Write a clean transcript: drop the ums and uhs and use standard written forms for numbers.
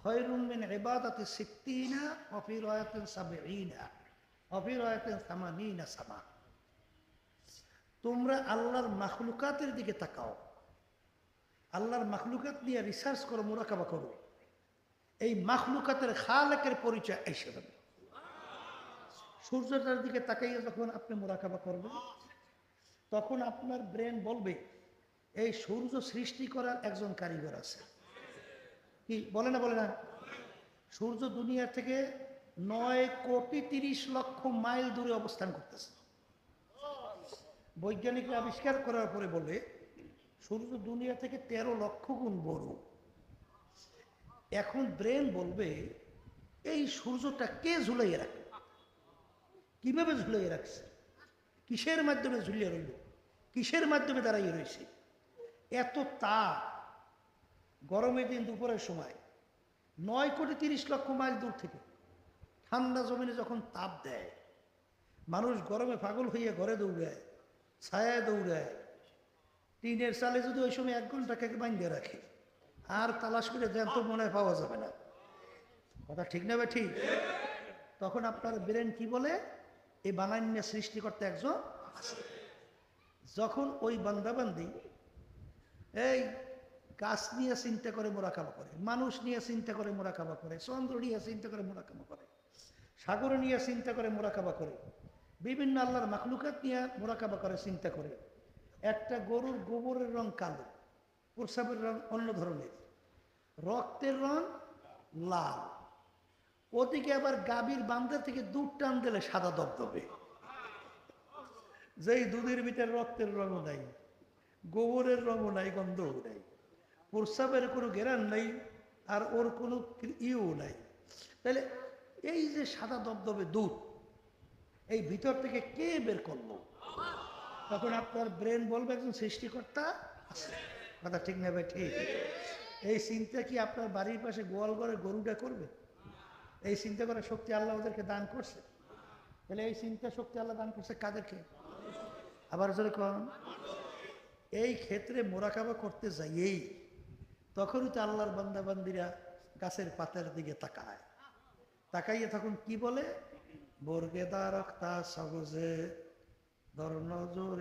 খয়রুম মিন ইবাদাতি সিত্তিনা ওয়া ফি রায়াতিন সাবঈনা ওয়া ফি রায়াতিন সামানিনা সামা। তোমরা আল্লাহর মাখলুকাতের দিকে তাকাও, আল্লাহর মাখলুকাত নিয়ে রিসার্চ করো, মুরাকাবা করো। এই মাখলুকাতের খালেকের পরিচয় এসে যাবে। সূর্যটার দিকে তাকাইয়ে যখন আপনি মুরাকাবা করবেন, তখন আপনার ব্রেন বলবে এই সূর্য সৃষ্টি করার একজন কারিগর আছে। কি বলে না বলে না? সূর্য দুনিয়া থেকে 9,30,00,000 মাইল দূরে অবস্থান করতেছে। বৈজ্ঞানিকরা আবিষ্কার করার পরে বলে সূর্য দুনিয়া থেকে 13 লক্ষ গুণ বড়। এখন ব্রেন বলবে এই সূর্যটা কে ঝুলাইয়ে রাখে, কিভাবে ঝুলাইয়ে রাখছে, কিসের মাধ্যমে ঝুলিয়ে রইল, কিসের মাধ্যমে দাঁড়াইয়ে রয়েছে। এত তাপ গরমের দিন দুপুরের সময় 9,30,00,000 মাইল দূর থেকে ঠান্ডা জমিনে যখন তাপ দেয়, মানুষ গরমে পাগল হইয়া ঘরে দৌড়ায়, ছায়ায় দৌড়ায়। টিনের চালে যদি ওই সময় 1 ঘন্টাকে বাঁধিয়ে রাখে, আর তালাশ করে জ্যান্ত মনে পাওয়া যাবে না। কথা ঠিক না? ঠিক। তখন আপনার ব্রেন কি বলে এই বানান্য সৃষ্টি করতে একজন আছে। যখন ওই বান্দাবান্দি এই গাছ নিয়ে চিন্তা করে মোরাকাবা করে, মানুষ নিয়ে চিন্তা করে মোরাকাবা করে, চন্দ্র নিয়ে চিন্তা করে মোরাকাবা করে, সাগর নিয়ে চিন্তা করে মোরাকাবা করে, বিভিন্ন আল্লাহর মাখলুকাত নিয়ে মোরাকাবা করে, চিন্তা করে। একটা গরুর গোবরের রং কালো, প্রস্রাবের রং অন্য ধরনের, রক্তের রং লাল, ওদিকে আবার গাভীর বান্ধা থেকে দুধ টান দিলে সাদা দবদবে। যেই দুধের ভিতরে রক্তের রঙও নাই, গোবরের রঙও নাই, গন্ধও নাই, প্রস্রাবের কোনো ঘেরান নাই, আর ওর কোনো ইও নাই। তাহলে এই যে সাদা দবদবে দুধ, এই ভিতর থেকে কে বের করলো? তখন আপনার ব্রেন বলবে একজন সৃষ্টিকর্তা আছে। কথা ঠিক না ভাই? ঠিক। এই চিন্তা কি আপনার বাড়ির পাশে গোয়াল ঘরে গরুটা করবে? এই চিন্তা করার শক্তি আল্লাহ ওদেরকে দান করছে। তাহলে এই চিন্তা শক্তি আল্লাহ দান করছে কাদেরকে? আবার যদি কন, এই ক্ষেত্রে মোরাকাবা করতে যাইয়েই তখনই তো আল্লাহর বান্দাবান্দিরা গাছের পাতার দিকে তাকায়, তাকাইয়ে তখন কি বলে, বর্গেদা রক্তা সবজে ধর্ণ জোরে